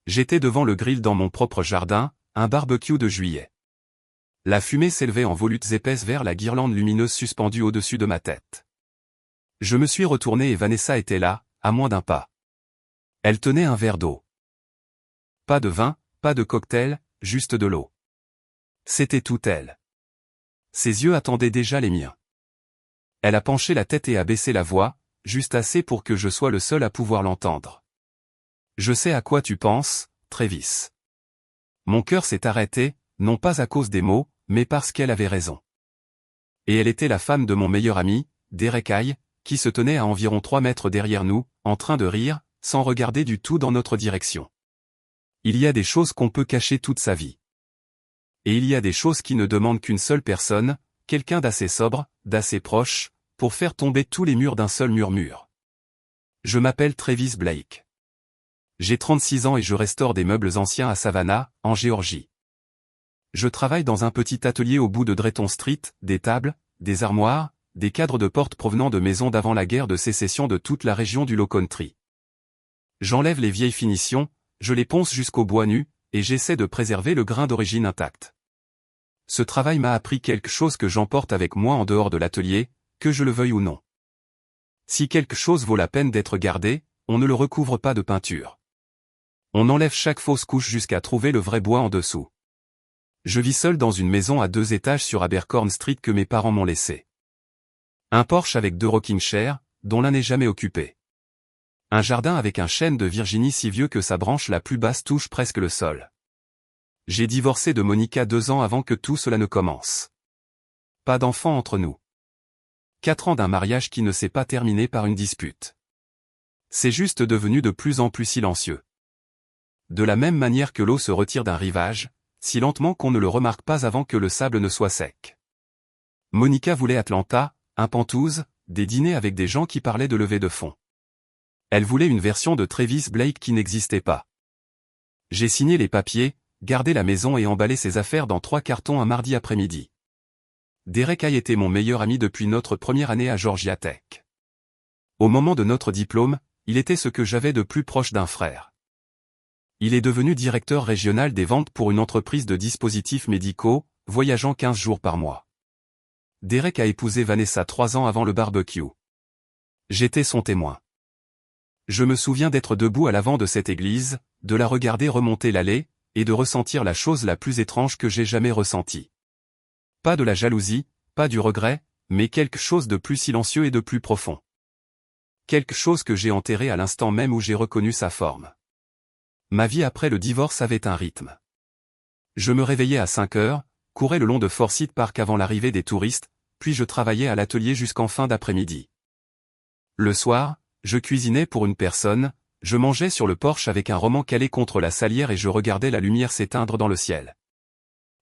J'étais devant le grill dans mon propre jardin, un barbecue de juillet. La fumée s'élevait en volutes épaisses vers la guirlande lumineuse suspendue au-dessus de ma tête. Je me suis retourné et Vanessa était là, à moins d'un pas. Elle tenait un verre d'eau. Pas de vin, pas de cocktail, juste de l'eau. C'était tout elle. Ses yeux attendaient déjà les miens. Elle a penché la tête et a baissé la voix, juste assez pour que je sois le seul à pouvoir l'entendre. Je sais à quoi tu penses, Travis. Mon cœur s'est arrêté, non pas à cause des mots, mais parce qu'elle avait raison. Et elle était la femme de mon meilleur ami, Derek Hay, qui se tenait à environ 3 mètres derrière nous, en train de rire, sans regarder du tout dans notre direction. Il y a des choses qu'on peut cacher toute sa vie. Et il y a des choses qui ne demandent qu'une seule personne, quelqu'un d'assez sobre, d'assez proche, pour faire tomber tous les murs d'un seul murmure. Je m'appelle Travis Blake. J'ai 36 ans et je restaure des meubles anciens à Savannah, en Géorgie. Je travaille dans un petit atelier au bout de Drayton Street, des tables, des armoires, des cadres de portes provenant de maisons d'avant la guerre de sécession de toute la région du Low Country. J'enlève les vieilles finitions, je les ponce jusqu'au bois nu, et j'essaie de préserver le grain d'origine intact. Ce travail m'a appris quelque chose que j'emporte avec moi en dehors de l'atelier, que je le veuille ou non. Si quelque chose vaut la peine d'être gardé, on ne le recouvre pas de peinture. On enlève chaque fausse couche jusqu'à trouver le vrai bois en dessous. Je vis seul dans une maison à 2 étages sur Abercorn Street que mes parents m'ont laissé. Un porche avec 2 rocking chairs, dont l'un n'est jamais occupé. Un jardin avec un chêne de Virginie si vieux que sa branche la plus basse touche presque le sol. J'ai divorcé de Monica 2 ans avant que tout cela ne commence. Pas d'enfant entre nous. 4 ans d'un mariage qui ne s'est pas terminé par une dispute. C'est juste devenu de plus en plus silencieux. De la même manière que l'eau se retire d'un rivage, si lentement qu'on ne le remarque pas avant que le sable ne soit sec. Monica voulait Atlanta, un Penthouse, des dîners avec des gens qui parlaient de levée de fonds. Elle voulait une version de Travis Blake qui n'existait pas. J'ai signé les papiers, gardé la maison et emballé ses affaires dans 3 cartons un mardi après-midi. Derek Hay était mon meilleur ami depuis notre première année à Georgia Tech. Au moment de notre diplôme, il était ce que j'avais de plus proche d'un frère. Il est devenu directeur régional des ventes pour une entreprise de dispositifs médicaux, voyageant 15 jours par mois. Derek a épousé Vanessa 3 ans avant le barbecue. J'étais son témoin. Je me souviens d'être debout à l'avant de cette église, de la regarder remonter l'allée, et de ressentir la chose la plus étrange que j'ai jamais ressentie. Pas de la jalousie, pas du regret, mais quelque chose de plus silencieux et de plus profond. Quelque chose que j'ai enterré à l'instant même où j'ai reconnu sa forme. Ma vie après le divorce avait un rythme. Je me réveillais à 5 heures, courais le long de Forsyth Park avant l'arrivée des touristes, puis je travaillais à l'atelier jusqu'en fin d'après-midi. Le soir, je cuisinais pour une personne, je mangeais sur le porche avec un roman calé contre la salière et je regardais la lumière s'éteindre dans le ciel.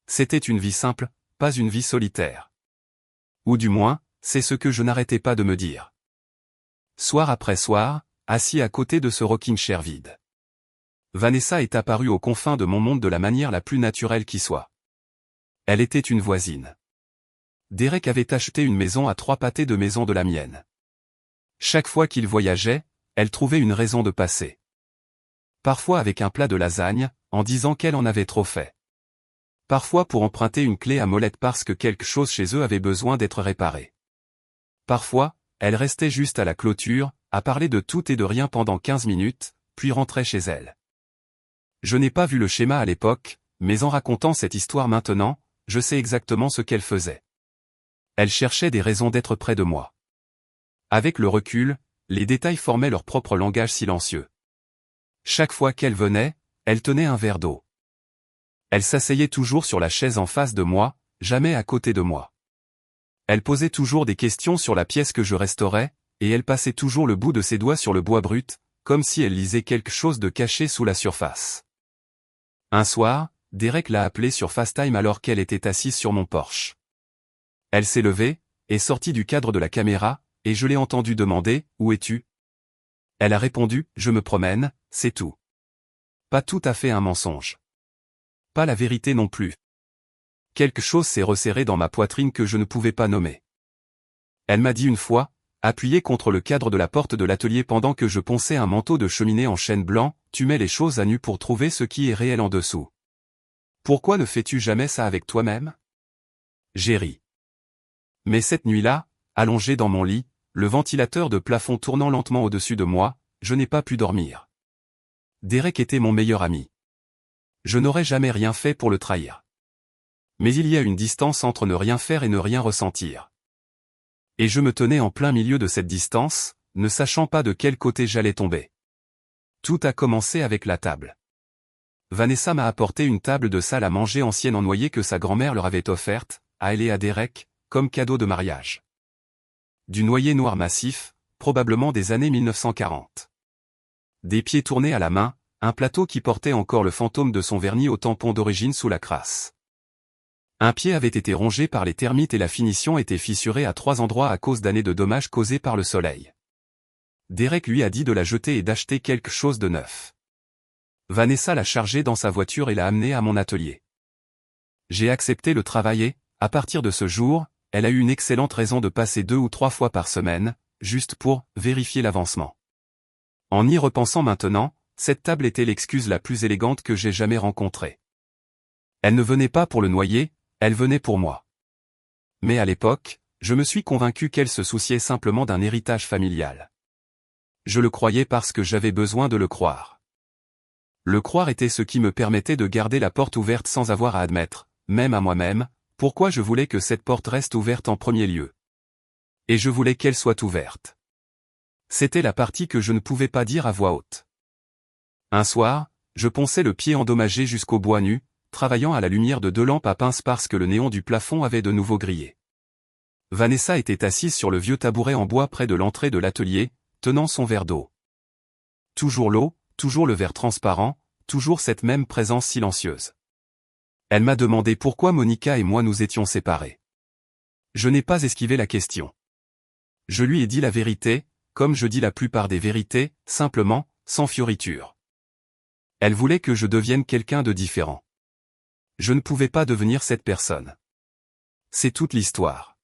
C'était une vie simple, pas une vie solitaire. Ou du moins, c'est ce que je n'arrêtais pas de me dire. Soir après soir, assis à côté de ce rocking chair vide. Vanessa est apparue aux confins de mon monde de la manière la plus naturelle qui soit. Elle était une voisine. Derek avait acheté une maison à 3 pâtés de maison de la mienne. Chaque fois qu'il voyageait, elle trouvait une raison de passer. Parfois avec un plat de lasagne, en disant qu'elle en avait trop fait. Parfois pour emprunter une clé à molette parce que quelque chose chez eux avait besoin d'être réparé. Parfois, elle restait juste à la clôture, à parler de tout et de rien pendant 15 minutes, puis rentrait chez elle. Je n'ai pas vu le schéma à l'époque, mais en racontant cette histoire maintenant, je sais exactement ce qu'elle faisait. Elle cherchait des raisons d'être près de moi. Avec le recul, les détails formaient leur propre langage silencieux. Chaque fois qu'elle venait, elle tenait un verre d'eau. Elle s'asseyait toujours sur la chaise en face de moi, jamais à côté de moi. Elle posait toujours des questions sur la pièce que je restaurais, et elle passait toujours le bout de ses doigts sur le bois brut, comme si elle lisait quelque chose de caché sous la surface. Un soir, Derek l'a appelée sur FaceTime alors qu'elle était assise sur mon porche. Elle s'est levée, est sortie du cadre de la caméra, et je l'ai entendue demander « Où es-tu » Elle a répondu « Je me promène, c'est tout. » Pas tout à fait un mensonge. Pas la vérité non plus. Quelque chose s'est resserré dans ma poitrine que je ne pouvais pas nommer. Elle m'a dit une fois « appuyé contre le cadre de la porte de l'atelier pendant que je ponçais un manteau de cheminée en chêne blanc, tu mets les choses à nu pour trouver ce qui est réel en dessous. Pourquoi ne fais-tu jamais ça avec toi-même? J'ai ri. Mais cette nuit-là, allongé dans mon lit, le ventilateur de plafond tournant lentement au-dessus de moi, je n'ai pas pu dormir. Derek était mon meilleur ami. Je n'aurais jamais rien fait pour le trahir. Mais il y a une distance entre ne rien faire et ne rien ressentir. Et je me tenais en plein milieu de cette distance, ne sachant pas de quel côté j'allais tomber. Tout a commencé avec la table. Vanessa m'a apporté une table de salle à manger ancienne en noyer que sa grand-mère leur avait offerte, à elle et à Derek, comme cadeau de mariage. Du noyer noir massif, probablement des années 1940. Des pieds tournés à la main, un plateau qui portait encore le fantôme de son vernis au tampon d'origine sous la crasse. Un pied avait été rongé par les termites et la finition était fissurée à 3 endroits à cause d'années de dommages causés par le soleil. Derek lui a dit de la jeter et d'acheter quelque chose de neuf. Vanessa l'a chargée dans sa voiture et l'a amenée à mon atelier. J'ai accepté le travail et, à partir de ce jour, elle a eu une excellente raison de passer 2 ou 3 fois par semaine, juste pour vérifier l'avancement. En y repensant maintenant, cette table était l'excuse la plus élégante que j'ai jamais rencontrée. Elle ne venait pas pour le noyer, elle venait pour moi. Mais à l'époque, je me suis convaincu qu'elle se souciait simplement d'un héritage familial. Je le croyais parce que j'avais besoin de le croire. Le croire était ce qui me permettait de garder la porte ouverte sans avoir à admettre, même à moi-même, pourquoi je voulais que cette porte reste ouverte en premier lieu. Et je voulais qu'elle soit ouverte. C'était la partie que je ne pouvais pas dire à voix haute. Un soir, je ponçais le pied endommagé jusqu'au bois nu, travaillant à la lumière de 2 lampes à pince parce que le néon du plafond avait de nouveau grillé. Vanessa était assise sur le vieux tabouret en bois près de l'entrée de l'atelier, tenant son verre d'eau. Toujours l'eau, toujours le verre transparent, toujours cette même présence silencieuse. Elle m'a demandé pourquoi Monica et moi nous étions séparés. Je n'ai pas esquivé la question. Je lui ai dit la vérité, comme je dis la plupart des vérités, simplement, sans fioriture. Elle voulait que je devienne quelqu'un de différent. Je ne pouvais pas devenir cette personne. C'est toute l'histoire.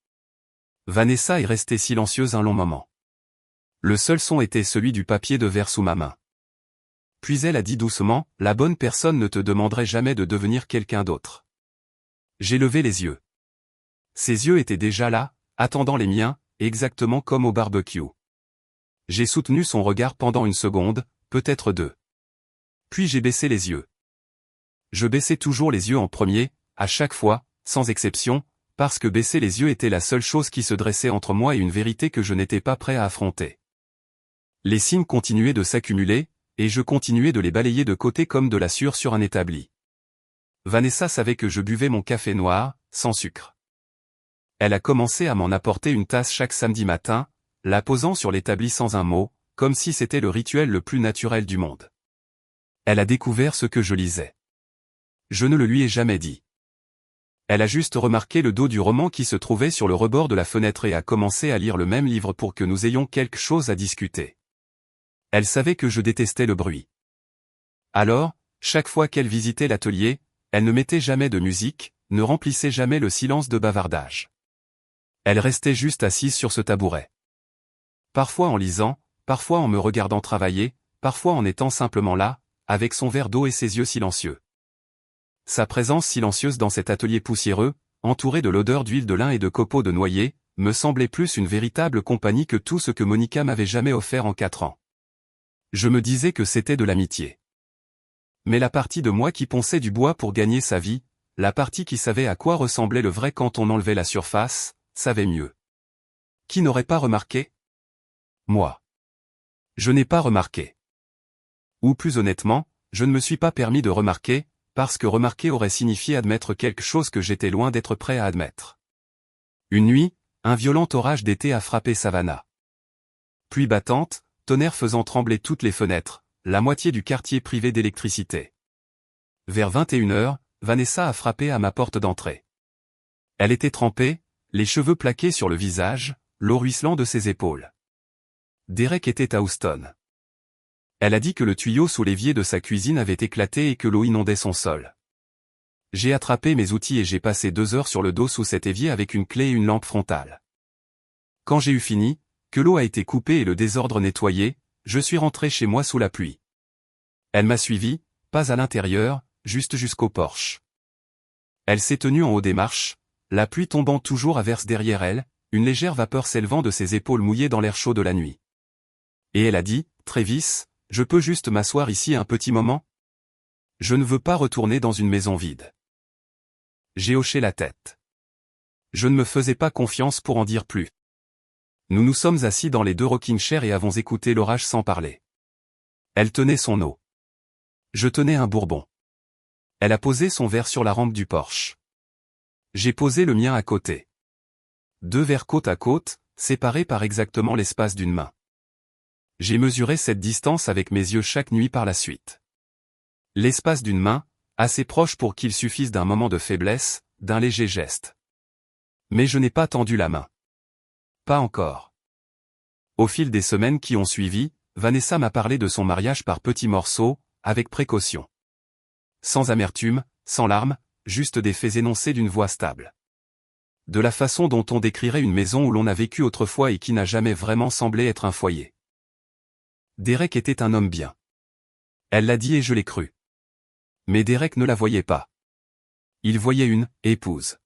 Vanessa est restée silencieuse un long moment. Le seul son était celui du papier de verre sous ma main. Puis elle a dit doucement, « La bonne personne ne te demanderait jamais de devenir quelqu'un d'autre. » J'ai levé les yeux. Ses yeux étaient déjà là, attendant les miens, exactement comme au barbecue. J'ai soutenu son regard pendant 1 seconde, peut-être 2. Puis j'ai baissé les yeux. Je baissais toujours les yeux en premier, à chaque fois, sans exception, parce que baisser les yeux était la seule chose qui se dressait entre moi et une vérité que je n'étais pas prêt à affronter. Les signes continuaient de s'accumuler, et je continuais de les balayer de côté comme de la sueur sur un établi. Vanessa savait que je buvais mon café noir, sans sucre. Elle a commencé à m'en apporter une tasse chaque samedi matin, la posant sur l'établi sans un mot, comme si c'était le rituel le plus naturel du monde. Elle a découvert ce que je lisais. Je ne le lui ai jamais dit. Elle a juste remarqué le dos du roman qui se trouvait sur le rebord de la fenêtre et a commencé à lire le même livre pour que nous ayons quelque chose à discuter. Elle savait que je détestais le bruit. Alors, chaque fois qu'elle visitait l'atelier, elle ne mettait jamais de musique, ne remplissait jamais le silence de bavardage. Elle restait juste assise sur ce tabouret. Parfois en lisant, parfois en me regardant travailler, parfois en étant simplement là, avec son verre d'eau et ses yeux silencieux. Sa présence silencieuse dans cet atelier poussiéreux, entouré de l'odeur d'huile de lin et de copeaux de noyer, me semblait plus une véritable compagnie que tout ce que Monica m'avait jamais offert en 4 ans. Je me disais que c'était de l'amitié. Mais la partie de moi qui ponçait du bois pour gagner sa vie, la partie qui savait à quoi ressemblait le vrai quand on enlevait la surface, savait mieux. Qui n'aurait pas remarqué? Moi. Je n'ai pas remarqué. Ou plus honnêtement, je ne me suis pas permis de remarquer, parce que remarquer aurait signifié admettre quelque chose que j'étais loin d'être prêt à admettre. Une nuit, un violent orage d'été a frappé Savannah. Pluie battante, tonnerre faisant trembler toutes les fenêtres, la moitié du quartier privé d'électricité. Vers 21h, Vanessa a frappé à ma porte d'entrée. Elle était trempée, les cheveux plaqués sur le visage, l'eau ruisselant de ses épaules. Derek était à Houston. Elle a dit que le tuyau sous l'évier de sa cuisine avait éclaté et que l'eau inondait son sol. J'ai attrapé mes outils et j'ai passé 2 heures sur le dos sous cet évier avec une clé et une lampe frontale. Quand j'ai eu fini, que l'eau a été coupée et le désordre nettoyé, je suis rentré chez moi sous la pluie. Elle m'a suivi, pas à l'intérieur, juste jusqu'au porche. Elle s'est tenue en haut des marches, la pluie tombant toujours à verse derrière elle, une légère vapeur s'élevant de ses épaules mouillées dans l'air chaud de la nuit. Et elle a dit, « Travis, je peux juste m'asseoir ici un petit moment ? Je ne veux pas retourner dans une maison vide. » J'ai hoché la tête. Je ne me faisais pas confiance pour en dire plus. Nous nous sommes assis dans les deux rocking chairs et avons écouté l'orage sans parler. Elle tenait son eau. Je tenais un bourbon. Elle a posé son verre sur la rampe du porche. J'ai posé le mien à côté. 2 verres côte à côte, séparés par exactement l'espace d'une main. J'ai mesuré cette distance avec mes yeux chaque nuit par la suite. L'espace d'une main, assez proche pour qu'il suffise d'un moment de faiblesse, d'un léger geste. Mais je n'ai pas tendu la main. Pas encore. Au fil des semaines qui ont suivi, Vanessa m'a parlé de son mariage par petits morceaux, avec précaution. Sans amertume, sans larmes, juste des faits énoncés d'une voix stable. De la façon dont on décrirait une maison où l'on a vécu autrefois et qui n'a jamais vraiment semblé être un foyer. Derek était un homme bien. Elle l'a dit et je l'ai cru. Mais Derek ne la voyait pas. Il voyait une épouse.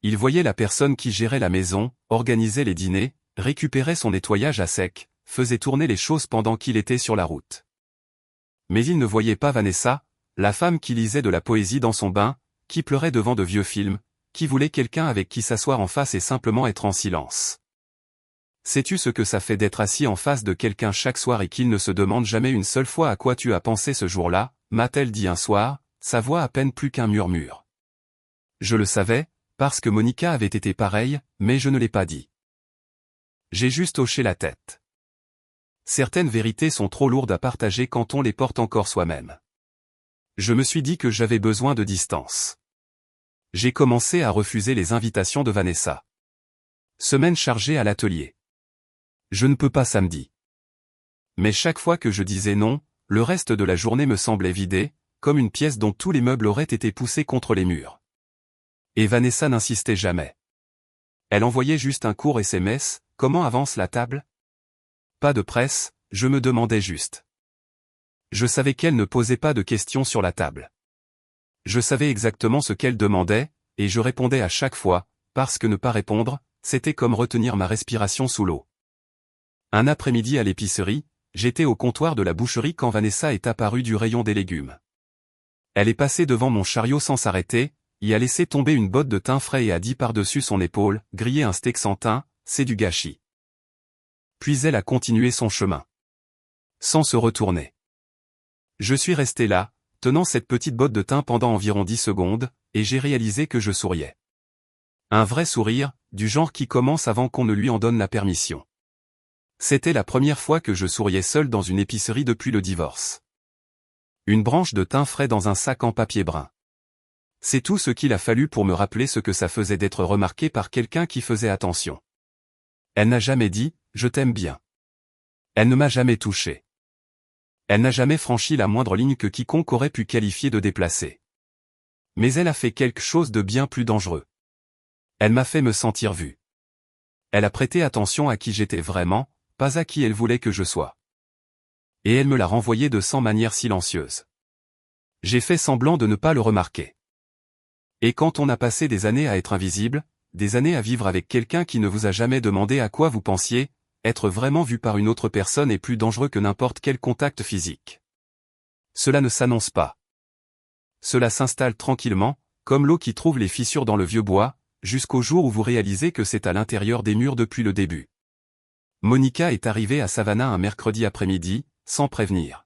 Il voyait la personne qui gérait la maison, organisait les dîners, récupérait son nettoyage à sec, faisait tourner les choses pendant qu'il était sur la route. Mais il ne voyait pas Vanessa, la femme qui lisait de la poésie dans son bain, qui pleurait devant de vieux films, qui voulait quelqu'un avec qui s'asseoir en face et simplement être en silence. Sais-tu ce que ça fait d'être assis en face de quelqu'un chaque soir et qu'il ne se demande jamais une seule fois à quoi tu as pensé ce jour-là, m'a-t-elle dit un soir, sa voix à peine plus qu'un murmure. Je le savais, parce que Monica avait été pareille, mais je ne l'ai pas dit. J'ai juste hoché la tête. Certaines vérités sont trop lourdes à partager quand on les porte encore soi-même. Je me suis dit que j'avais besoin de distance. J'ai commencé à refuser les invitations de Vanessa. Semaine chargée à l'atelier. Je ne peux pas samedi. Mais chaque fois que je disais non, le reste de la journée me semblait vidé, comme une pièce dont tous les meubles auraient été poussés contre les murs. Et Vanessa n'insistait jamais. Elle envoyait juste un court SMS, « Comment avance la table ?» Pas de presse, je me demandais juste. Je savais qu'elle ne posait pas de questions sur la table. Je savais exactement ce qu'elle demandait, et je répondais à chaque fois, parce que ne pas répondre, c'était comme retenir ma respiration sous l'eau. Un après-midi à l'épicerie, j'étais au comptoir de la boucherie quand Vanessa est apparue du rayon des légumes. Elle est passée devant mon chariot sans s'arrêter, y a laissé tomber une botte de thym frais et a dit par-dessus son épaule, « Griller un steak sans thym, c'est du gâchis. » Puis elle a continué son chemin. Sans se retourner. Je suis resté là, tenant cette petite botte de thym pendant environ 10 secondes, et j'ai réalisé que je souriais. Un vrai sourire, du genre qui commence avant qu'on ne lui en donne la permission. C'était la première fois que je souriais seul dans une épicerie depuis le divorce. Une branche de thym frais dans un sac en papier brun. C'est tout ce qu'il a fallu pour me rappeler ce que ça faisait d'être remarqué par quelqu'un qui faisait attention. Elle n'a jamais dit « je t'aime bien ». Elle ne m'a jamais touché. Elle n'a jamais franchi la moindre ligne que quiconque aurait pu qualifier de déplacée. Mais elle a fait quelque chose de bien plus dangereux. Elle m'a fait me sentir vu. Elle a prêté attention à qui j'étais vraiment, pas à qui elle voulait que je sois. Et elle me l'a renvoyé de 100 manières silencieuses. J'ai fait semblant de ne pas le remarquer. Et quand on a passé des années à être invisible, des années à vivre avec quelqu'un qui ne vous a jamais demandé à quoi vous pensiez, être vraiment vu par une autre personne est plus dangereux que n'importe quel contact physique. Cela ne s'annonce pas. Cela s'installe tranquillement, comme l'eau qui trouve les fissures dans le vieux bois, jusqu'au jour où vous réalisez que c'est à l'intérieur des murs depuis le début. Monica est arrivée à Savannah un mercredi après-midi, sans prévenir.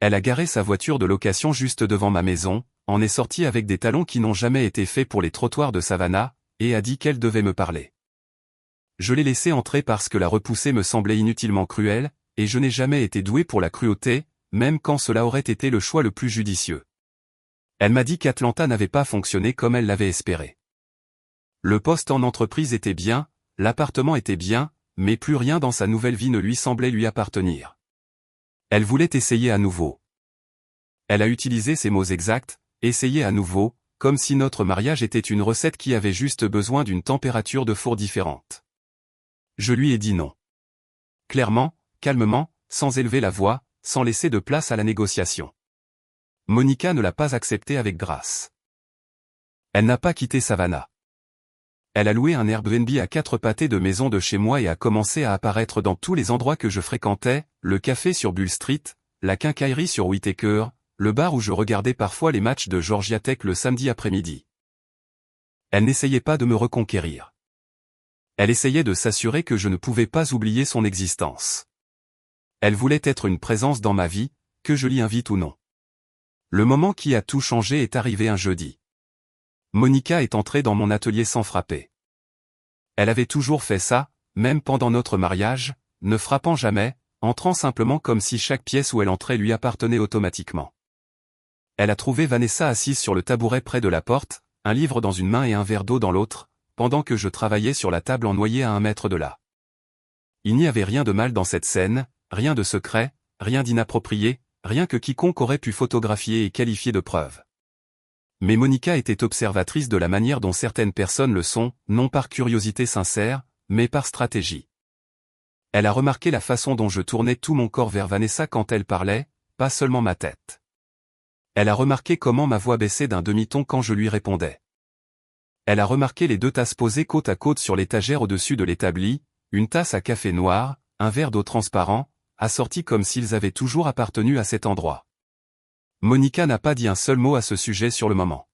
Elle a garé sa voiture de location juste devant ma maison, en est sortie avec des talons qui n'ont jamais été faits pour les trottoirs de Savannah, et a dit qu'elle devait me parler. Je l'ai laissée entrer parce que la repousser me semblait inutilement cruelle, et je n'ai jamais été doué pour la cruauté, même quand cela aurait été le choix le plus judicieux. Elle m'a dit qu'Atlanta n'avait pas fonctionné comme elle l'avait espéré. Le poste en entreprise était bien, l'appartement était bien, mais plus rien dans sa nouvelle vie ne lui semblait lui appartenir. Elle voulait essayer à nouveau. Elle a utilisé ces mots exacts, essayer à nouveau, comme si notre mariage était une recette qui avait juste besoin d'une température de four différente. Je lui ai dit non. Clairement, calmement, sans élever la voix, sans laisser de place à la négociation. Monica ne l'a pas accepté avec grâce. Elle n'a pas quitté Savannah. Elle a loué un Airbnb à 4 pâtés de maison de chez moi et a commencé à apparaître dans tous les endroits que je fréquentais, le café sur Bull Street, la quincaillerie sur Whitaker, le bar où je regardais parfois les matchs de Georgia Tech le samedi après-midi. Elle n'essayait pas de me reconquérir. Elle essayait de s'assurer que je ne pouvais pas oublier son existence. Elle voulait être une présence dans ma vie, que je l'y invite ou non. Le moment qui a tout changé est arrivé un jeudi. Monica est entrée dans mon atelier sans frapper. Elle avait toujours fait ça, même pendant notre mariage, ne frappant jamais, entrant simplement comme si chaque pièce où elle entrait lui appartenait automatiquement. Elle a trouvé Vanessa assise sur le tabouret près de la porte, un livre dans une main et un verre d'eau dans l'autre, pendant que je travaillais sur la table ennoyée à 1 mètre de là. Il n'y avait rien de mal dans cette scène, rien de secret, rien d'inapproprié, rien que quiconque aurait pu photographier et qualifier de preuve. Mais Monica était observatrice de la manière dont certaines personnes le sont, non par curiosité sincère, mais par stratégie. Elle a remarqué la façon dont je tournais tout mon corps vers Vanessa quand elle parlait, pas seulement ma tête. Elle a remarqué comment ma voix baissait d'un demi-ton quand je lui répondais. Elle a remarqué les 2 tasses posées côte à côte sur l'étagère au-dessus de l'établi, une tasse à café noir, un verre d'eau transparent, assortis comme s'ils avaient toujours appartenu à cet endroit. Monica n'a pas dit un seul mot à ce sujet sur le moment.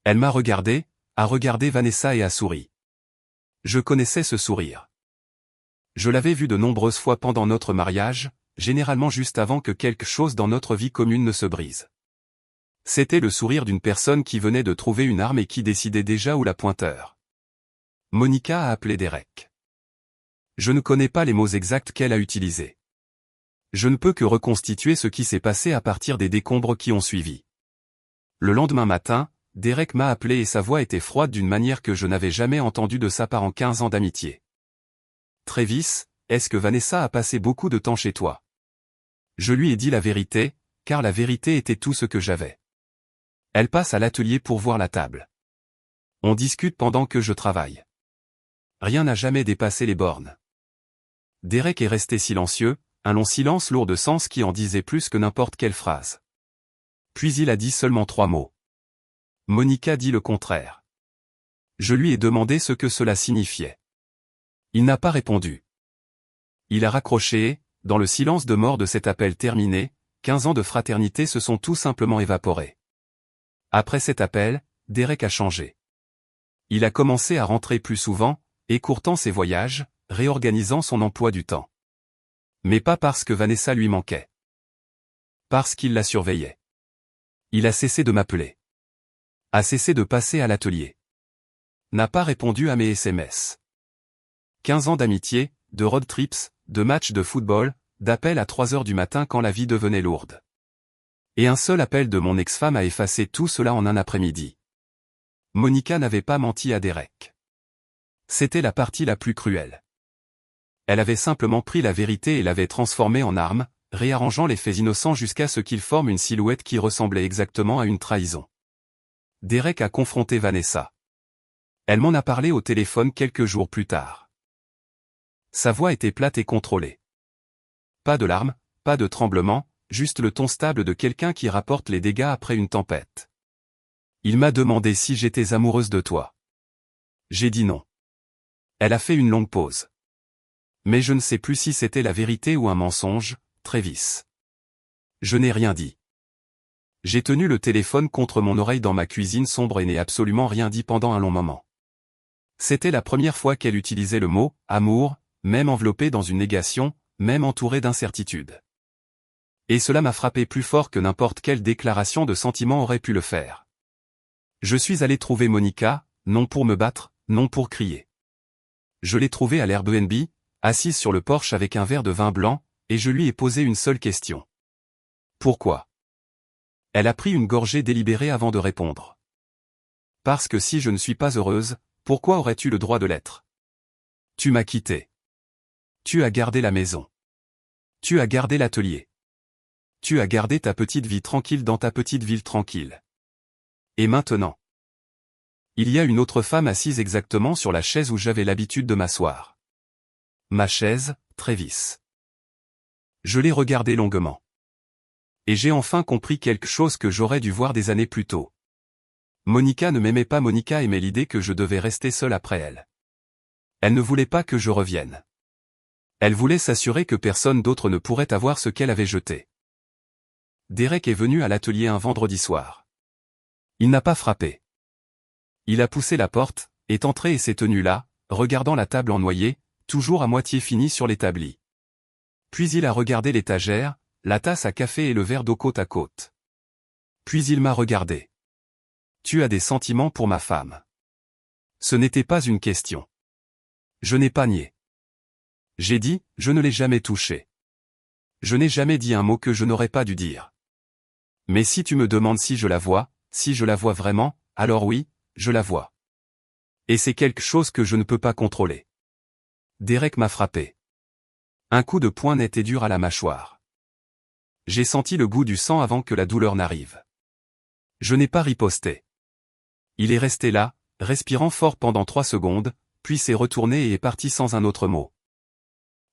Elle m'a regardé, a regardé Vanessa et a souri. Je connaissais ce sourire. Je l'avais vu de nombreuses fois pendant notre mariage, généralement juste avant que quelque chose dans notre vie commune ne se brise. C'était le sourire d'une personne qui venait de trouver une arme et qui décidait déjà où la pointeur. Monica a appelé Derek. Je ne connais pas les mots exacts qu'elle a utilisés. Je ne peux que reconstituer ce qui s'est passé à partir des décombres qui ont suivi. Le lendemain matin, Derek m'a appelé et sa voix était froide d'une manière que je n'avais jamais entendue de sa part en 15 ans d'amitié. « Travis, est-ce que Vanessa a passé beaucoup de temps chez toi ?» Je lui ai dit la vérité, car la vérité était tout ce que j'avais. Elle passe à l'atelier pour voir la table. On discute pendant que je travaille. Rien n'a jamais dépassé les bornes. Derek est resté silencieux, un long silence lourd de sens qui en disait plus que n'importe quelle phrase. Puis il a dit seulement 3 mots. Monica dit le contraire. Je lui ai demandé ce que cela signifiait. Il n'a pas répondu. Il a raccroché et, dans le silence de mort de cet appel terminé, 15 ans de fraternité se sont tout simplement évaporés. Après cet appel, Derek a changé. Il a commencé à rentrer plus souvent, écourtant ses voyages, réorganisant son emploi du temps. Mais pas parce que Vanessa lui manquait. Parce qu'il la surveillait. Il a cessé de m'appeler. A cessé de passer à l'atelier. N'a pas répondu à mes SMS. 15 ans d'amitié, de road trips, de matchs de football, d'appels à 3 heures du matin quand la vie devenait lourde. Et un seul appel de mon ex-femme a effacé tout cela en un après-midi. Monica n'avait pas menti à Derek. C'était la partie la plus cruelle. Elle avait simplement pris la vérité et l'avait transformée en arme, réarrangeant les faits innocents jusqu'à ce qu'ils forment une silhouette qui ressemblait exactement à une trahison. Derek a confronté Vanessa. Elle m'en a parlé au téléphone quelques jours plus tard. Sa voix était plate et contrôlée. Pas de larmes, pas de tremblements, juste le ton stable de quelqu'un qui rapporte les dégâts après une tempête. Il m'a demandé si j'étais amoureuse de toi. J'ai dit non. Elle a fait une longue pause. Mais je ne sais plus si c'était la vérité ou un mensonge, Travis. Je n'ai rien dit. J'ai tenu le téléphone contre mon oreille dans ma cuisine sombre et n'ai absolument rien dit pendant un long moment. C'était la première fois qu'elle utilisait le mot « amour », même enveloppé dans une négation, même entouré d'incertitude. Et cela m'a frappé plus fort que n'importe quelle déclaration de sentiment aurait pu le faire. Je suis allé trouver Monica, non pour me battre, non pour crier. Je l'ai trouvée à l'Airbnb, assise sur le porche avec un verre de vin blanc, et je lui ai posé une seule question. Pourquoi ? Elle a pris une gorgée délibérée avant de répondre. Parce que si je ne suis pas heureuse, pourquoi aurais-tu le droit de l'être ? Tu m'as quitté. Tu as gardé la maison. Tu as gardé l'atelier. Tu as gardé ta petite vie tranquille dans ta petite ville tranquille. Et maintenant ? Il y a une autre femme assise exactement sur la chaise où j'avais l'habitude de m'asseoir. ma chaise, Travis. Je l'ai regardé longuement. Et j'ai enfin compris quelque chose que j'aurais dû voir des années plus tôt. Monica ne m'aimait pas. Monica aimait l'idée que je devais rester seul après elle. Elle ne voulait pas que je revienne. Elle voulait s'assurer que personne d'autre ne pourrait avoir ce qu'elle avait jeté. Derek est venu à l'atelier un vendredi soir. Il n'a pas frappé. Il a poussé la porte, est entré et s'est tenu là, regardant la table en noyer, toujours à moitié finie sur l'établi. Puis il a regardé l'étagère, la tasse à café et le verre d'eau côte à côte. Puis il m'a regardé. Tu as des sentiments pour ma femme. Ce n'était pas une question. Je n'ai pas nié. J'ai dit, je ne l'ai jamais touchée. Je n'ai jamais dit un mot que je n'aurais pas dû dire. Mais si tu me demandes si je la vois vraiment, alors oui, je la vois. Et c'est quelque chose que je ne peux pas contrôler. Derek m'a frappé. Un coup de poing net et dur à la mâchoire. J'ai senti le goût du sang avant que la douleur n'arrive. Je n'ai pas riposté. Il est resté là, respirant fort pendant 3 secondes, puis s'est retourné et est parti sans un autre mot.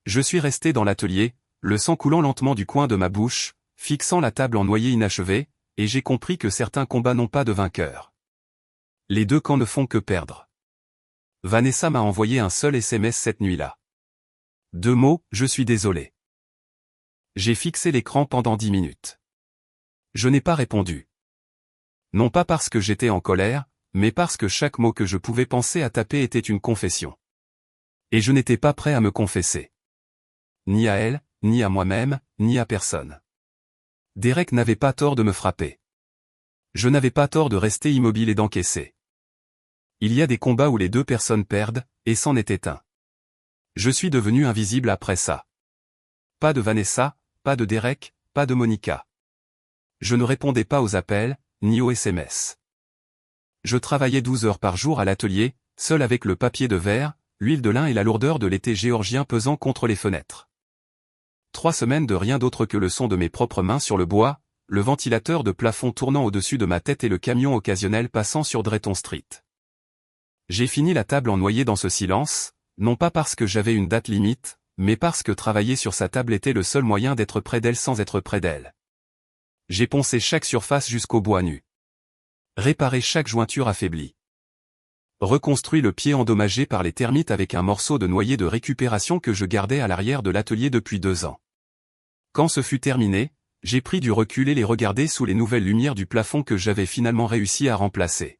Je suis resté dans l'atelier, le sang coulant lentement du coin de ma bouche, fixant la table en noyer inachevé, et j'ai compris que certains combats n'ont pas de vainqueur. Les deux camps ne font que perdre. Vanessa m'a envoyé un seul SMS cette nuit-là. 2 mots, je suis désolé. J'ai fixé l'écran pendant 10 minutes. Je n'ai pas répondu. Non pas parce que j'étais en colère, mais parce que chaque mot que je pouvais penser à taper était une confession. Et je n'étais pas prêt à me confesser. Ni à elle, ni à moi-même, ni à personne. Derek n'avait pas tort de me frapper. Je n'avais pas tort de rester immobile et d'encaisser. Il y a des combats où les 2 personnes perdent, et c'en était un. Je suis devenu invisible après ça. Pas de Vanessa, pas de Derek, pas de Monica. Je ne répondais pas aux appels, ni aux SMS. Je travaillais 12 heures par jour à l'atelier, seul avec le papier de verre, l'huile de lin et la lourdeur de l'été géorgien pesant contre les fenêtres. 3 semaines de rien d'autre que le son de mes propres mains sur le bois, le ventilateur de plafond tournant au-dessus de ma tête et le camion occasionnel passant sur Drayton Street. J'ai fini la table en noyer dans ce silence, non pas parce que j'avais une date limite, mais parce que travailler sur sa table était le seul moyen d'être près d'elle sans être près d'elle. J'ai poncé chaque surface jusqu'au bois nu. Réparé chaque jointure affaiblie. Reconstruit le pied endommagé par les termites avec un morceau de noyer de récupération que je gardais à l'arrière de l'atelier depuis 2 ans. Quand ce fut terminé, j'ai pris du recul et les regardé sous les nouvelles lumières du plafond que j'avais finalement réussi à remplacer.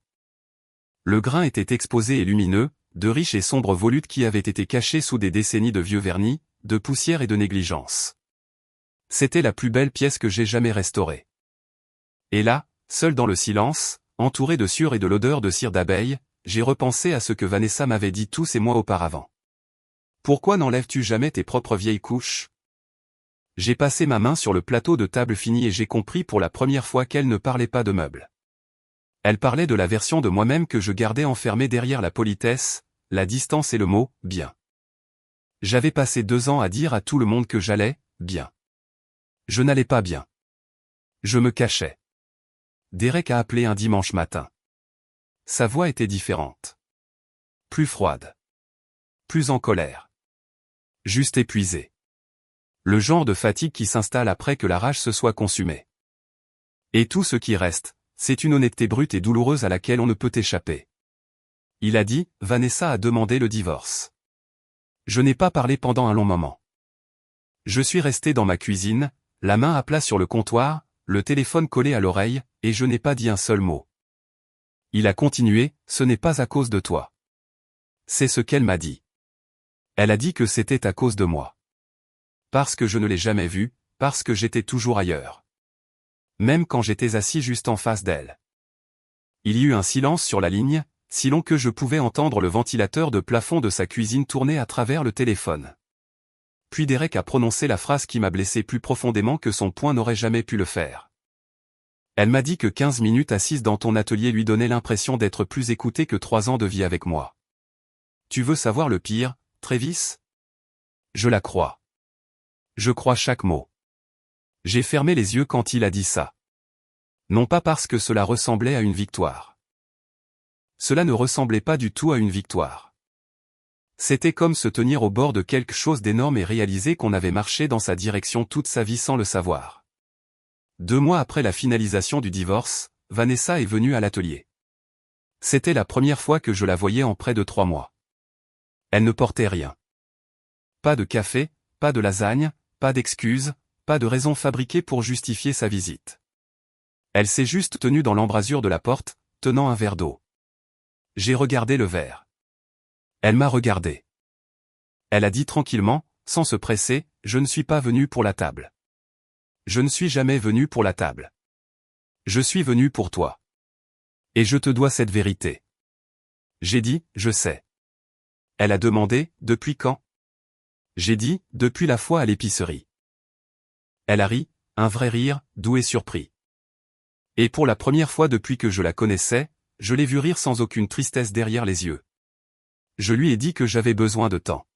Le grain était exposé et lumineux, de riches et sombres volutes qui avaient été cachés sous des décennies de vieux vernis, de poussière et de négligence. C'était la plus belle pièce que j'ai jamais restaurée. Et là, seul dans le silence, entouré de sueur et de l'odeur de cire d'abeille, j'ai repensé à ce que Vanessa m'avait dit tous ces mois auparavant. Pourquoi n'enlèves-tu jamais tes propres vieilles couches? J'ai passé ma main sur le plateau de table fini et j'ai compris pour la première fois qu'elle ne parlait pas de meubles. Elle parlait de la version de moi-même que je gardais enfermée derrière la politesse, la distance et le mot « bien ». J'avais passé 2 ans à dire à tout le monde que j'allais « bien ». Je n'allais pas bien. Je me cachais. Derek a appelé un dimanche matin. Sa voix était différente. Plus froide. Plus en colère. Juste épuisée. Le genre de fatigue qui s'installe après que la rage se soit consumée. Et tout ce qui reste, c'est une honnêteté brute et douloureuse à laquelle on ne peut échapper. Il a dit, Vanessa a demandé le divorce. Je n'ai pas parlé pendant un long moment. Je suis resté dans ma cuisine, la main à plat sur le comptoir, le téléphone collé à l'oreille, et je n'ai pas dit un seul mot. Il a continué, ce n'est pas à cause de toi. C'est ce qu'elle m'a dit. Elle a dit que c'était à cause de moi. Parce que je ne l'ai jamais vue, parce que j'étais toujours ailleurs. Même quand j'étais assis juste en face d'elle. Il y eut un silence sur la ligne, si long que je pouvais entendre le ventilateur de plafond de sa cuisine tourner à travers le téléphone. Puis Derek a prononcé la phrase qui m'a blessé plus profondément que son poing n'aurait jamais pu le faire. Elle m'a dit que 15 minutes assises dans ton atelier lui donnaient l'impression d'être plus écoutée que 3 ans de vie avec moi. Tu veux savoir le pire, Travis? Je la crois. Je crois chaque mot. J'ai fermé les yeux quand il a dit ça. Non pas parce que cela ressemblait à une victoire. Cela ne ressemblait pas du tout à une victoire. C'était comme se tenir au bord de quelque chose d'énorme et réaliser qu'on avait marché dans sa direction toute sa vie sans le savoir. 2 mois après la finalisation du divorce, Vanessa est venue à l'atelier. C'était la première fois que je la voyais en près de 3 mois. Elle ne portait rien. Pas de café, pas de lasagne, pas d'excuses, pas de raison fabriquée pour justifier sa visite. Elle s'est juste tenue dans l'embrasure de la porte, tenant un verre d'eau. J'ai regardé le verre. Elle m'a regardé. Elle a dit tranquillement, sans se presser, « Je ne suis pas venu pour la table. Je ne suis jamais venu pour la table. Je suis venu pour toi. Et je te dois cette vérité. » J'ai dit, « Je sais. » Elle a demandé, « Depuis quand ?» J'ai dit, « Depuis la fois à l'épicerie. » Elle a ri, un vrai rire, doux et surpris. Et pour la première fois depuis que je la connaissais, je l'ai vue rire sans aucune tristesse derrière les yeux. Je lui ai dit que j'avais besoin de temps.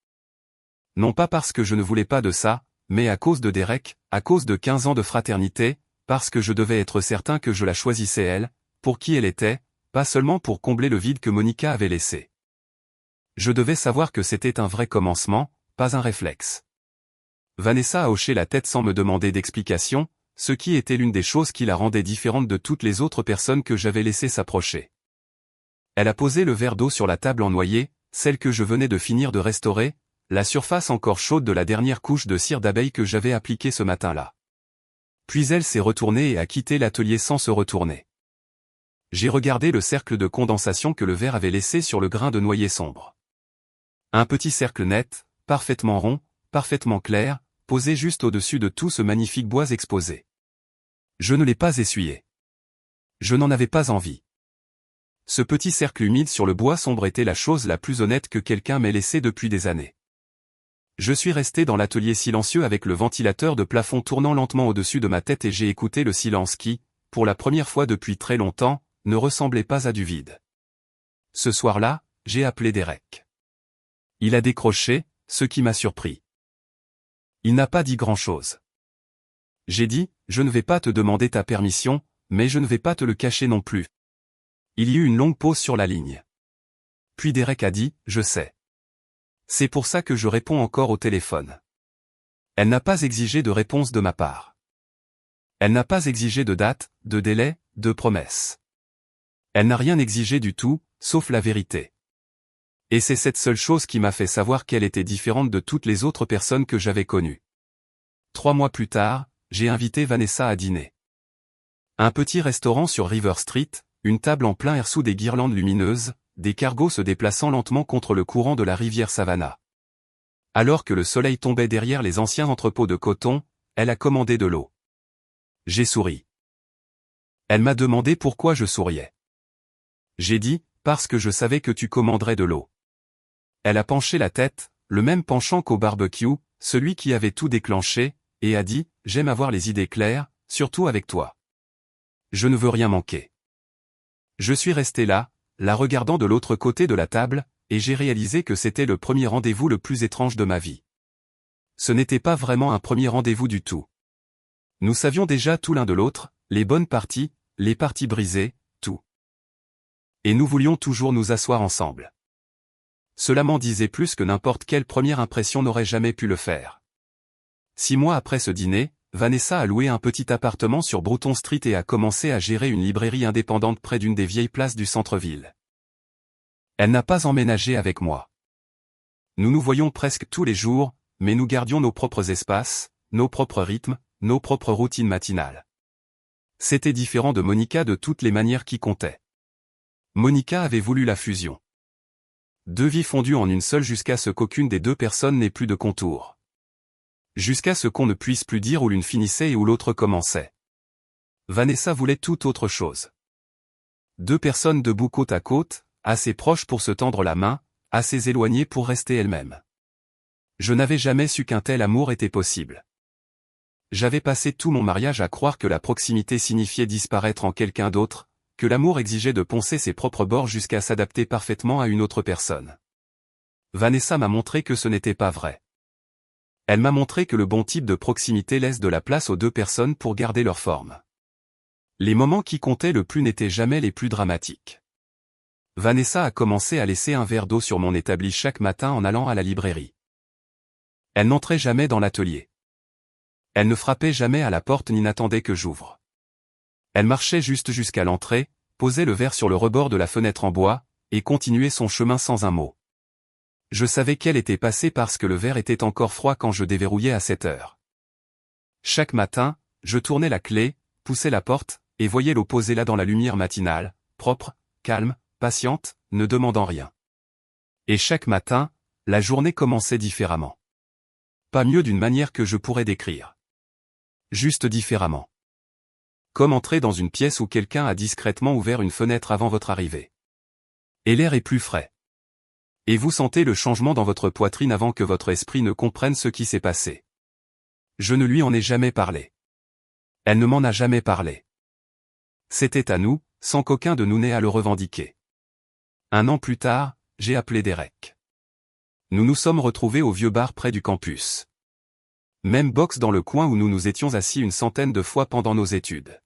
Non pas parce que je ne voulais pas de ça, mais à cause de Derek, à cause de 15 ans de fraternité, parce que je devais être certain que je la choisissais elle, pour qui elle était, pas seulement pour combler le vide que Monica avait laissé. Je devais savoir que c'était un vrai commencement, pas un réflexe. Vanessa a hoché la tête sans me demander d'explication, ce qui était l'une des choses qui la rendait différente de toutes les autres personnes que j'avais laissé s'approcher. Elle a posé le verre d'eau sur la table en noyer, celle que je venais de finir de restaurer, la surface encore chaude de la dernière couche de cire d'abeille que j'avais appliquée ce matin-là. Puis elle s'est retournée et a quitté l'atelier sans se retourner. J'ai regardé le cercle de condensation que le verre avait laissé sur le grain de noyer sombre. Un petit cercle net, parfaitement rond, parfaitement clair, posé juste au-dessus de tout ce magnifique bois exposé. Je ne l'ai pas essuyé. Je n'en avais pas envie. Ce petit cercle humide sur le bois sombre était la chose la plus honnête que quelqu'un m'ait laissée depuis des années. Je suis resté dans l'atelier silencieux avec le ventilateur de plafond tournant lentement au-dessus de ma tête et j'ai écouté le silence qui, pour la première fois depuis très longtemps, ne ressemblait pas à du vide. Ce soir-là, j'ai appelé Derek. Il a décroché, ce qui m'a surpris. Il n'a pas dit grand-chose. J'ai dit, je ne vais pas te demander ta permission, mais je ne vais pas te le cacher non plus. Il y eut une longue pause sur la ligne. Puis Derek a dit, je sais. C'est pour ça que je réponds encore au téléphone. Elle n'a pas exigé de réponse de ma part. Elle n'a pas exigé de date, de délai, de promesse. Elle n'a rien exigé du tout, sauf la vérité. Et c'est cette seule chose qui m'a fait savoir qu'elle était différente de toutes les autres personnes que j'avais connues. 3 mois plus tard, j'ai invité Vanessa à dîner. Un petit restaurant sur River Street, une table en plein air sous des guirlandes lumineuses, des cargos se déplaçant lentement contre le courant de la rivière Savannah. Alors que le soleil tombait derrière les anciens entrepôts de coton, elle a commandé de l'eau. J'ai souri. Elle m'a demandé pourquoi je souriais. J'ai dit, parce que je savais que tu commanderais de l'eau. Elle a penché la tête, le même penchant qu'au barbecue, celui qui avait tout déclenché, et a dit, j'aime avoir les idées claires, surtout avec toi. Je ne veux rien manquer. Je suis resté là, la regardant de l'autre côté de la table, et j'ai réalisé que c'était le premier rendez-vous le plus étrange de ma vie. Ce n'était pas vraiment un premier rendez-vous du tout. Nous savions déjà tout l'un de l'autre, les bonnes parties, les parties brisées, tout. Et nous voulions toujours nous asseoir ensemble. Cela m'en disait plus que n'importe quelle première impression n'aurait jamais pu le faire. 6 mois après ce dîner, Vanessa a loué un petit appartement sur Bruton Street et a commencé à gérer une librairie indépendante près d'une des vieilles places du centre-ville. Elle n'a pas emménagé avec moi. Nous nous voyions presque tous les jours, mais nous gardions nos propres espaces, nos propres rythmes, nos propres routines matinales. C'était différent de Monica de toutes les manières qui comptaient. Monica avait voulu la fusion. 2 vies fondues en une seule jusqu'à ce qu'aucune des 2 personnes n'ait plus de contour. Jusqu'à ce qu'on ne puisse plus dire où l'une finissait et où l'autre commençait. Vanessa voulait tout autre chose. 2 personnes debout côte à côte, assez proches pour se tendre la main, assez éloignées pour rester elles-mêmes. Je n'avais jamais su qu'un tel amour était possible. J'avais passé tout mon mariage à croire que la proximité signifiait disparaître en quelqu'un d'autre, que l'amour exigeait de poncer ses propres bords jusqu'à s'adapter parfaitement à une autre personne. Vanessa m'a montré que ce n'était pas vrai. Elle m'a montré que le bon type de proximité laisse de la place aux 2 personnes pour garder leur forme. Les moments qui comptaient le plus n'étaient jamais les plus dramatiques. Vanessa a commencé à laisser un verre d'eau sur mon établi chaque matin en allant à la librairie. Elle n'entrait jamais dans l'atelier. Elle ne frappait jamais à la porte ni n'attendait que j'ouvre. Elle marchait juste jusqu'à l'entrée, posait le verre sur le rebord de la fenêtre en bois, et continuait son chemin sans un mot. Je savais qu'elle était passée parce que le verre était encore froid quand je déverrouillais à 7 heures. Chaque matin, je tournais la clé, poussais la porte, et voyais l'eau posée là dans la lumière matinale, propre, calme, patiente, ne demandant rien. Et chaque matin, la journée commençait différemment. Pas mieux d'une manière que je pourrais décrire. Juste différemment. Comme entrer dans une pièce où quelqu'un a discrètement ouvert une fenêtre avant votre arrivée. Et l'air est plus frais. Et vous sentez le changement dans votre poitrine avant que votre esprit ne comprenne ce qui s'est passé. Je ne lui en ai jamais parlé. Elle ne m'en a jamais parlé. C'était à nous, sans qu'aucun de nous n'ait à le revendiquer. 1 an plus tard, j'ai appelé Derek. Nous nous sommes retrouvés au vieux bar près du campus. Même box dans le coin où nous nous étions assis une centaine de fois pendant nos études.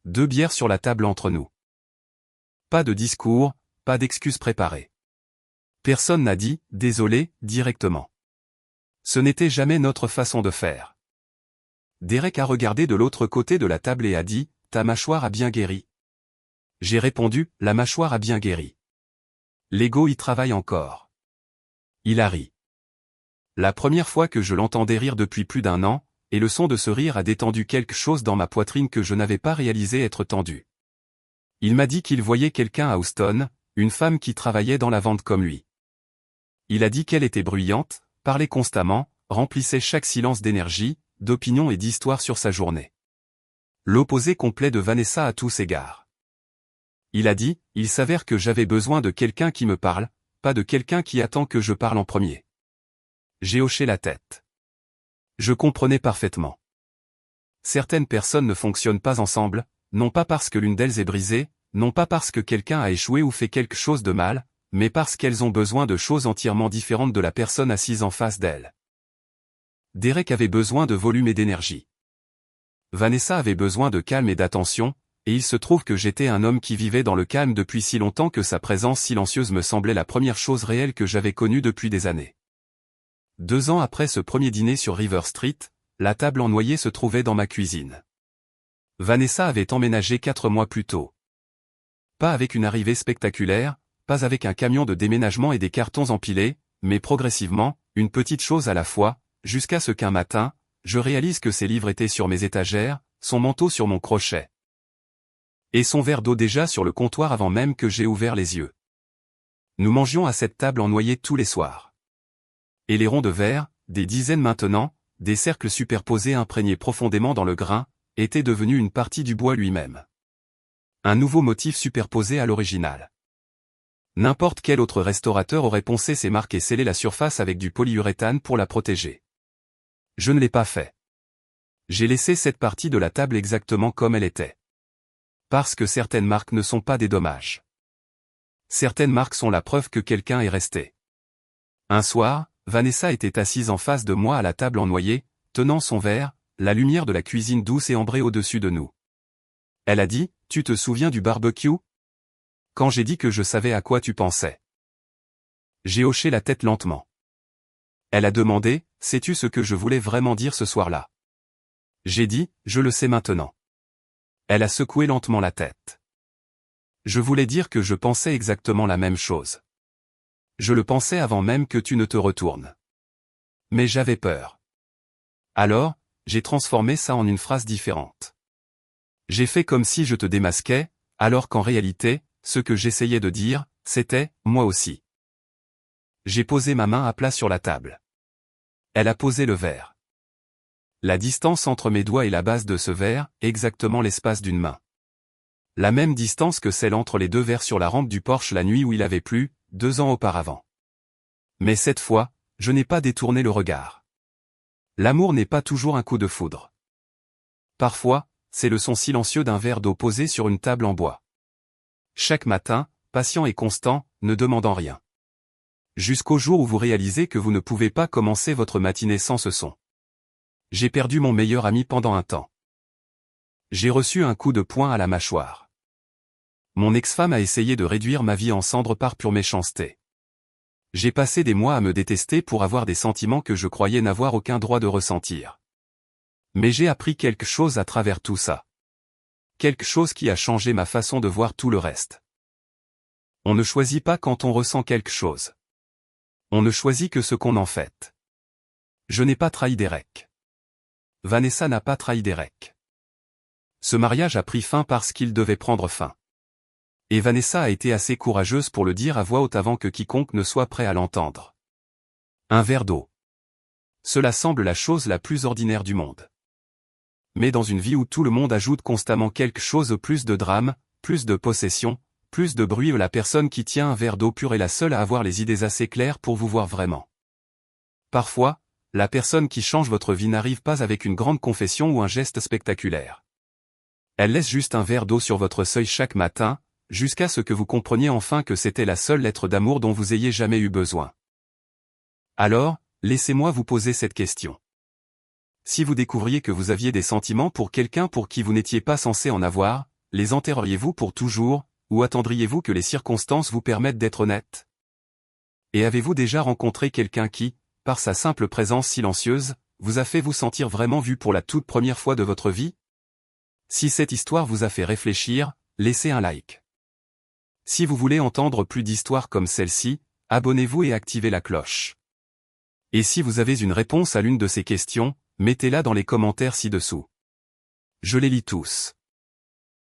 2 bières sur la table entre nous. Pas de discours, pas d'excuses préparées. Personne n'a dit « désolé » directement. Ce n'était jamais notre façon de faire. Derek a regardé de l'autre côté de la table et a dit « Ta mâchoire a bien guéri ». J'ai répondu « La mâchoire a bien guéri. L'ego y travaille encore. » Il a ri. La première fois que je l'entendais rire depuis plus d'1 an, et le son de ce rire a détendu quelque chose dans ma poitrine que je n'avais pas réalisé être tendu. Il m'a dit qu'il voyait quelqu'un à Houston, une femme qui travaillait dans la vente comme lui. Il a dit qu'elle était bruyante, parlait constamment, remplissait chaque silence d'énergie, d'opinion et d'histoire sur sa journée. L'opposé complet de Vanessa à tous égards. Il a dit, il s'avère que j'avais besoin de quelqu'un qui me parle, pas de quelqu'un qui attend que je parle en premier. J'ai hoché la tête. Je comprenais parfaitement. Certaines personnes ne fonctionnent pas ensemble, non pas parce que l'une d'elles est brisée, non pas parce que quelqu'un a échoué ou fait quelque chose de mal, mais parce qu'elles ont besoin de choses entièrement différentes de la personne assise en face d'elle. Derek avait besoin de volume et d'énergie. Vanessa avait besoin de calme et d'attention, et il se trouve que j'étais un homme qui vivait dans le calme depuis si longtemps que sa présence silencieuse me semblait la première chose réelle que j'avais connue depuis des années. 2 ans après ce premier dîner sur River Street, la table en noyer se trouvait dans ma cuisine. Vanessa avait emménagé 4 mois plus tôt. Pas avec une arrivée spectaculaire, pas avec un camion de déménagement et des cartons empilés, mais progressivement, une petite chose à la fois, jusqu'à ce qu'un matin, je réalise que ses livres étaient sur mes étagères, son manteau sur mon crochet. Et son verre d'eau déjà sur le comptoir avant même que j'aie ouvert les yeux. Nous mangions à cette table en noyer tous les soirs. Et les ronds de verre, des dizaines maintenant, des cercles superposés imprégnés profondément dans le grain, étaient devenus une partie du bois lui-même. Un nouveau motif superposé à l'original. N'importe quel autre restaurateur aurait poncé ses marques et scellé la surface avec du polyuréthane pour la protéger. Je ne l'ai pas fait. J'ai laissé cette partie de la table exactement comme elle était. Parce que certaines marques ne sont pas des dommages. Certaines marques sont la preuve que quelqu'un est resté. Un soir, Vanessa était assise en face de moi à la table en noyer, tenant son verre, la lumière de la cuisine douce et ambrée au-dessus de nous. Elle a dit, « Tu te souviens du barbecue ? Quand j'ai dit que je savais à quoi tu pensais. » J'ai hoché la tête lentement. Elle a demandé, « Sais-tu ce que je voulais vraiment dire ce soir-là ? » J'ai dit, « Je le sais maintenant. » Elle a secoué lentement la tête. Je voulais dire que je pensais exactement la même chose. Je le pensais avant même que tu ne te retournes. Mais j'avais peur. Alors, j'ai transformé ça en une phrase différente. J'ai fait comme si je te démasquais, alors qu'en réalité, ce que j'essayais de dire, c'était « moi aussi ». J'ai posé ma main à plat sur la table. Elle a posé le verre. La distance entre mes doigts et la base de ce verre, exactement l'espace d'une main. La même distance que celle entre les 2 verres sur la rampe du Porsche la nuit où il avait plu, 2 ans auparavant. Mais cette fois, je n'ai pas détourné le regard. L'amour n'est pas toujours un coup de foudre. Parfois, c'est le son silencieux d'un verre d'eau posé sur une table en bois. Chaque matin, patient et constant, ne demandant rien. Jusqu'au jour où vous réalisez que vous ne pouvez pas commencer votre matinée sans ce son. J'ai perdu mon meilleur ami pendant un temps. J'ai reçu un coup de poing à la mâchoire. Mon ex-femme a essayé de réduire ma vie en cendres par pure méchanceté. J'ai passé des mois à me détester pour avoir des sentiments que je croyais n'avoir aucun droit de ressentir. Mais j'ai appris quelque chose à travers tout ça. Quelque chose qui a changé ma façon de voir tout le reste. On ne choisit pas quand on ressent quelque chose. On ne choisit que ce qu'on en fait. Je n'ai pas trahi Derek. Vanessa n'a pas trahi Derek. Ce mariage a pris fin parce qu'il devait prendre fin. Et Vanessa a été assez courageuse pour le dire à voix haute avant que quiconque ne soit prêt à l'entendre. Un verre d'eau. Cela semble la chose la plus ordinaire du monde. Mais dans une vie où tout le monde ajoute constamment quelque chose, plus de drame, plus de possession, plus de bruit, la personne qui tient un verre d'eau pure est la seule à avoir les idées assez claires pour vous voir vraiment. Parfois, la personne qui change votre vie n'arrive pas avec une grande confession ou un geste spectaculaire. Elle laisse juste un verre d'eau sur votre seuil chaque matin, jusqu'à ce que vous compreniez enfin que c'était la seule lettre d'amour dont vous ayez jamais eu besoin. Alors, laissez-moi vous poser cette question. Si vous découvriez que vous aviez des sentiments pour quelqu'un pour qui vous n'étiez pas censé en avoir, les enterreriez-vous pour toujours, ou attendriez-vous que les circonstances vous permettent d'être honnête? Et avez-vous déjà rencontré quelqu'un qui, par sa simple présence silencieuse, vous a fait vous sentir vraiment vu pour la toute première fois de votre vie? Si cette histoire vous a fait réfléchir, laissez un like. Si vous voulez entendre plus d'histoires comme celle-ci, abonnez-vous et activez la cloche. Et si vous avez une réponse à l'une de ces questions, mettez-la dans les commentaires ci-dessous. Je les lis tous.